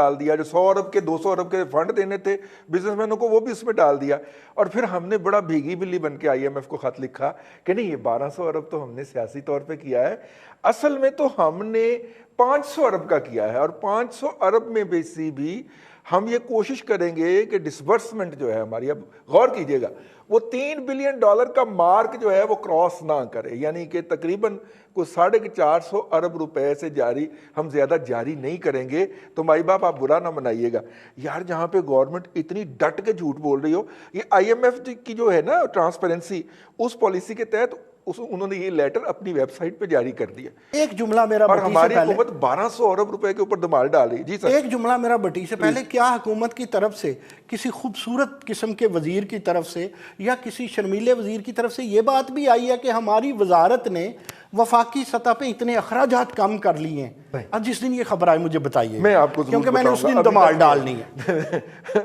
डाल दिया, जो 100 अरब के 200 अरब के फंड देने थे बिजनेसमैनों को वो भी उसमें डाल दिया। और फिर हमने बड़ा भीगी बिल्ली बन के IMF को खत लिखा कि नहीं, ये 1200 अरब तो हमने सियासी तौर पे किया है, असल में तो हमने 500 अरब का किया है। और 500 अरब में भी हम ये कोशिश करेंगे कि डिसबर्समेंट जो है हमारी, अब गौर कीजिएगा, वो $3 बिलियन का मार्क जो है वो क्रॉस ना करे, यानी कि तकरीबन कुछ 450 अरब रुपए से जारी हम ज़्यादा जारी नहीं करेंगे। तो माई बाप आप बुरा ना मनाइएगा यार, जहाँ पे गवर्नमेंट इतनी डट के झूठ बोल रही हो। ये IMF की जो है ना ट्रांसपेरेंसी, उस पॉलिसी के तहत उन्होंने ये लेटर अपनी वेबसाइट पे जारी कर दिया। एक जुमला मेरा और हमारी हुकूमत 1200 अरब रुपए के ऊपर धमाल डाल रही। जी सर, एक जुमला मेरा बटी से पहले, क्या हुकूमत की तरफ से किसी खूबसूरत किस्म के वजीर की तरफ से या किसी शर्मीले वजीर की तरफ से ये बात भी आई है कि हमारी वजारत ने वफाकी सतह पे इतने अखराजात कम कर लिए हैं? आज जिस दिन ये खबर आई मुझे बताइए, मैं आपको क्योंकि मैंने उस दिन धमाल डालनी है।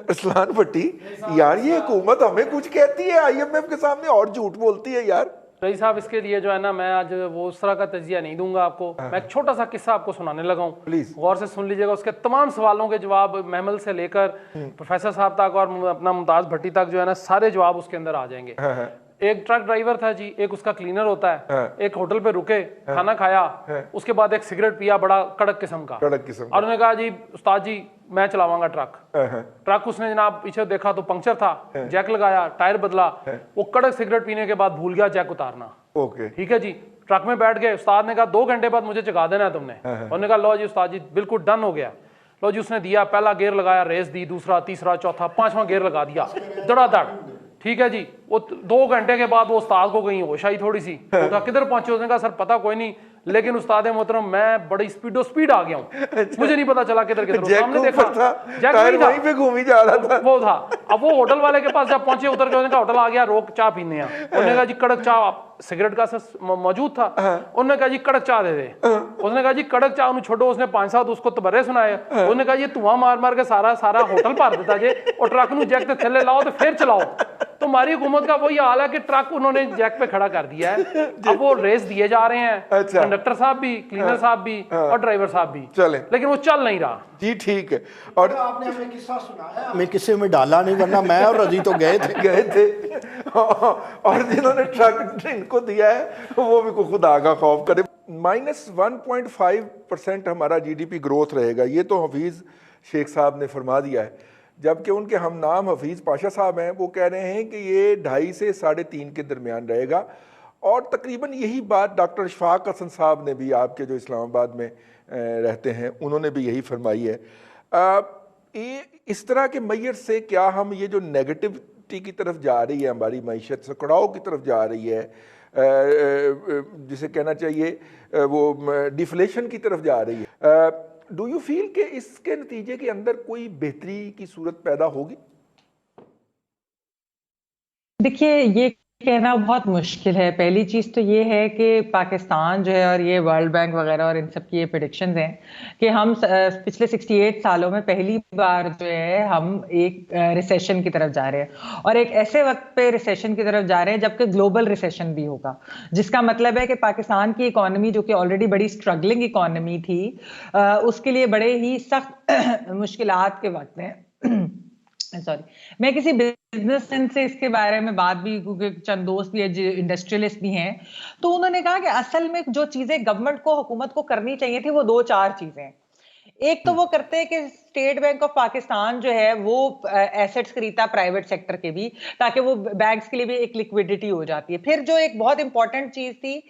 असलान भट्टी यार, ये हुकूमत हमें कुछ कहती है, IMF के सामने और झूठ बोलती है यार। रईस साहब, इसके लिए जो है ना, मैं आज वो उस तरह का तजिया नहीं दूंगा आपको। मैं एक छोटा सा किस्सा आपको सुनाने लगा हूँ, प्लीज गौर से सुन लीजिएगा। उसके तमाम सवालों के जवाब महमल से लेकर प्रोफेसर साहब तक और अपना मुमताज भट्टी तक जो है ना, सारे जवाब उसके अंदर आ जाएंगे। एक ट्रक ड्राइवर था जी, एक उसका क्लीनर होता है, एक होटल पे रुके, खाना खाया, उसके बाद एक सिगरेट पिया बड़ा कड़क किस्म का, और उन्होंने कहा जी उस्ताद जी मैं चलावांगा ट्रक। उसने जनाब पीछे देखा तो पंक्चर था, जैक लगाया, टायर बदला, वो कड़क सिगरेट पीने के बाद भूल गया जैक उतारना। ठीक है जी, ट्रक में बैठ गए। उस्ताद ने कहा 2 घंटे बाद मुझे जगा देना है तुमने। उन्होंने कहा लो जी उस्ताद जी, बिल्कुल डन हो गया। लो जी, उसने दिया, पहला गेयर लगाया, रेस दी, दूसरा, तीसरा, चौथा, 5वां गेयर लगा दिया, धड़ाधड़। ठीक है जी, वो 2 घंटे के बाद वो उस्ताद को कहीं होश आई थोड़ी सी, किधर पहुंचे? उसने कहा सर पता कोई नहीं, लेकिन उस्ताद मोहतरम मैं बड़ी स्पीड आ गया हूँ, मुझे नहीं पता चला किधर सामने देखा टायर वहीं पे घूम ही जा रहा था, वो था। अब वो होटल वाले के पास जब पहुंचे, उतर के उन्होंने कहा होटल आ गया, रोक चाय पीने हैं। उन्होंने कहा जी कड़क चाय, सिगरेट का मौजूद था। उन्होंने कहा जी कड़क चाय दे दे। उसने कहा जी कड़क चाय उन्हें छोड़ो, उसने 5-7 उसको तबर्रे सुनाए। उन्होंने कहा ये धुआं मार मार के सारा होटल भर देता जे, और ट्रक नू जैक ते थल्ले लाओ तो फिर चलाओ। तो हमारी हुकूमत का वही हाल है कि ट्रक उन्होंने जैक पे खड़ा कर दिया है। अब वो रेस दिए जा रहे हैं, कंडक्टर साहब भी, क्लीनर साहब भी और ड्राइवर साहब भी, चले, लेकिन वो चल नहीं रहा। जी ठीक है। और आपने हमें किस्सा सुनाया, हमें किस्से में डाला नहीं, वरना मैं और रजी तो गए थे। और जिन्होंने ट्रक इनको दिया है वो भी खुदा का खौफ करे। -1.5% हमारा GDP ग्रोथ रहेगा, ये तो हफीज शेख साहब ने फरमा दिया है। जबकि उनके हम नाम हफीज़ पाशा साहब हैं, वो कह रहे हैं कि ये 2.5 से 3.5 के दरमियान रहेगा। और तकरीबन यही बात डॉक्टर इशफाक हसन साहब ने भी, आपके जो इस्लामाबाद में रहते हैं, उन्होंने भी यही फरमाई है। इस तरह के मैयर से क्या हम ये जो नेगेटिविटी की तरफ जा रही है, हमारी मईशत सकड़ाव की तरफ जा रही है, जिसे कहना चाहिए वो डिफ्लेशन की तरफ जा रही है, डू यू फील कि इसके नतीजे के अंदर कोई बेहतरी की सूरत पैदा होगी? देखिए, ये कहना बहुत मुश्किल है। पहली चीज़ तो ये है कि पाकिस्तान जो है, और ये वर्ल्ड बैंक वगैरह और इन सब की ये प्रेडिक्शंस हैं कि हम पिछले 68 सालों में पहली बार जो है हम एक रिसेशन की तरफ जा रहे हैं, और एक ऐसे वक्त पे रिसेशन की तरफ जा रहे हैं जबकि ग्लोबल रिसेशन भी होगा, जिसका मतलब है कि पाकिस्तान की इकॉनमी जो कि ऑलरेडी बड़ी स्ट्रगलिंग इकॉनमी थी, उसके लिए बड़े ही सख्त मुश्किलात के वक्त हैं। सॉरी, मैं किसी बिजनेस सेंस से इसके बारे में बात भी, क्योंकि चंद दोस्त भी इंडस्ट्रियलिस्ट भी हैं, तो उन्होंने कहा कि असल में जो चीजें गवर्नमेंट को, हुकूमत को करनी चाहिए थी, वो 2-4 चीजें। एक तो वो करते हैं कि स्टेट बैंक ऑफ पाकिस्तान जो है वो एसेट्स खरीदता प्राइवेट सेक्टर के भी, ताकि वो बैंक्स के लिए भी एक लिक्विडिटी हो जाती है। फिर जो एक बहुत इंपॉर्टेंट चीज थी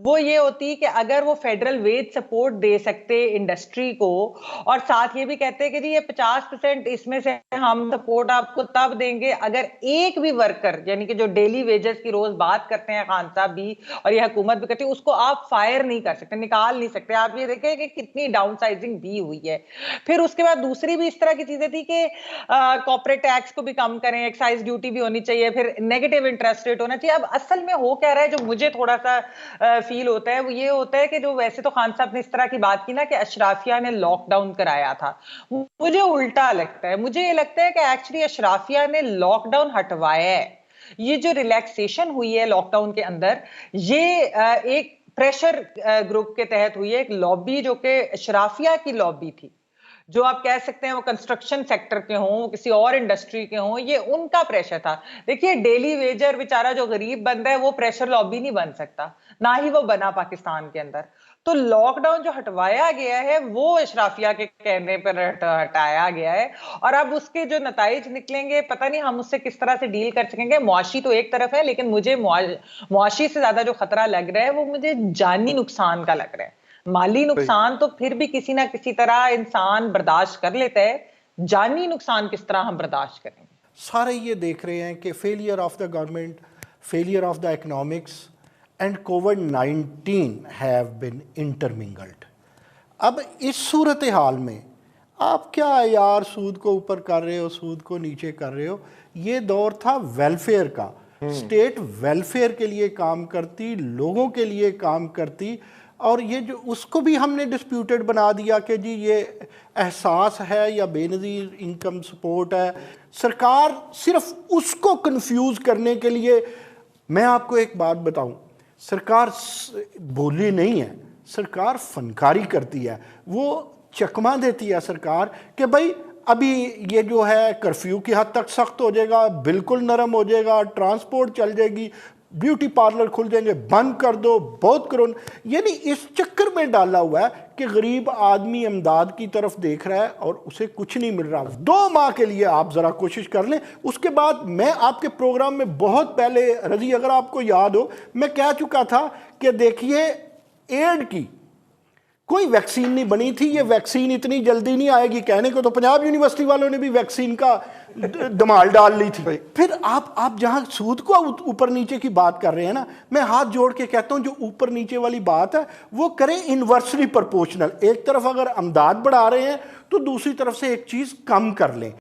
वो ये होती कि अगर वो फेडरल वेज सपोर्ट दे सकते इंडस्ट्री को, और साथ ये भी कहते हैं कि जी ये 50% इसमें से हम सपोर्ट आपको तब देंगे अगर एक भी वर्कर, यानी कि जो डेली वेजेस की रोज बात करते हैं खान साहब भी और ये हुकूमत भी करती है, उसको आप फायर नहीं कर सकते, निकाल नहीं सकते। आप ये देखें कि कितनी डाउनसाइजिंग भी हुई है। फिर उसके बाद दूसरी भी इस तरह की चीजें थी कि कॉर्पोरेट टैक्स को भी कम करें, एक्साइज ड्यूटी भी होनी चाहिए, फिर नेगेटिव इंटरेस्ट रेट होना चाहिए। अब असल में हो क्या रहा है, जो मुझे थोड़ा सा फील होता है वो ये होता है कि जो वैसे तो खान साहब ने इस तरह की बात की ना कि अशराफिया ने लॉकडाउन कराया था, मुझे उल्टा लगता है। मुझे ये लगता है कि एक्चुअली अशराफिया ने लॉकडाउन हटवाया है। ये जो रिलैक्सेशन हुई है लॉकडाउन के अंदर, ये एक प्रेशर ग्रुप के तहत हुई है, एक लॉबी जो कि अशराफिया की लॉबी थी, जो आप कह सकते हैं वो कंस्ट्रक्शन सेक्टर के हों, वो किसी और इंडस्ट्री के हों, ये उनका प्रेशर था। देखिए डेली वेजर बेचारा जो गरीब बंदा है वो प्रेशर लॉबी नहीं बन सकता, ना ही वो बना पाकिस्तान के अंदर। तो लॉकडाउन जो हटवाया गया है वो अशराफिया के कहने पर हटाया गया है, और अब उसके जो नताइज निकलेंगे पता नहीं हम उससे किस तरह से डील कर सकेंगे। मुआशी तो एक तरफ है, लेकिन मुझे मुआशी से ज्यादा जो खतरा लग रहा है वो मुझे जानी नुकसान का लग रहा है। माली नुकसान तो फिर भी किसी ना किसी तरह इंसान बर्दाश्त कर लेता है, जानी नुकसान किस तरह हम बर्दाश्त करेंगे। सारे ये देख रहे हैं कि failure of the government, failure of the economics and कोविड-19 हैव बीन इंटरमिंगल्ड। अब इस सूरत हाल में आप क्या यार सूद को ऊपर कर रहे हो, सूद को नीचे कर रहे हो। ये दौर था वेलफेयर का, स्टेट वेलफेयर के लिए काम करती, लोगों के लिए काम करती, और ये जो उसको भी हमने डिस्प्यूटेड बना दिया कि जी ये एहसास है या बेनज़ीर इनकम सपोर्ट है। सरकार सिर्फ उसको कंफ्यूज करने के लिए, मैं आपको एक बात बताऊं, सरकार बोली नहीं है, सरकार फनकारी करती है। वो चकमा देती है सरकार कि भाई अभी ये जो है कर्फ्यू की हद तक सख्त हो जाएगा, बिल्कुल नरम हो जाएगा, ट्रांसपोर्ट चल जाएगी, ब्यूटी पार्लर खुल जाएंगे, बंद कर दो, बहुत करो। यानी इस चक्कर में डाला हुआ है कि गरीब आदमी इमदाद की तरफ देख रहा है और उसे कुछ नहीं मिल रहा। 2 माह के लिए आप ज़रा कोशिश कर लें। उसके बाद मैं आपके प्रोग्राम में बहुत पहले, रजी अगर आपको याद हो, मैं कह चुका था कि देखिए एड की कोई वैक्सीन नहीं बनी थी, ये वैक्सीन इतनी जल्दी नहीं आएगी। कहने को तो पंजाब यूनिवर्सिटी वालों ने भी वैक्सीन का धमाल डाल ली थी। फिर आप जहां सूद को ऊपर नीचे की बात कर रहे हैं ना, मैं हाथ जोड़ के कहता हूं जो ऊपर नीचे वाली बात है वो करें इन्वर्सली प्रोपोर्शनल। एक तरफ अगर अमदाद बढ़ा रहे हैं तो दूसरी तरफ से एक चीज कम कर लें।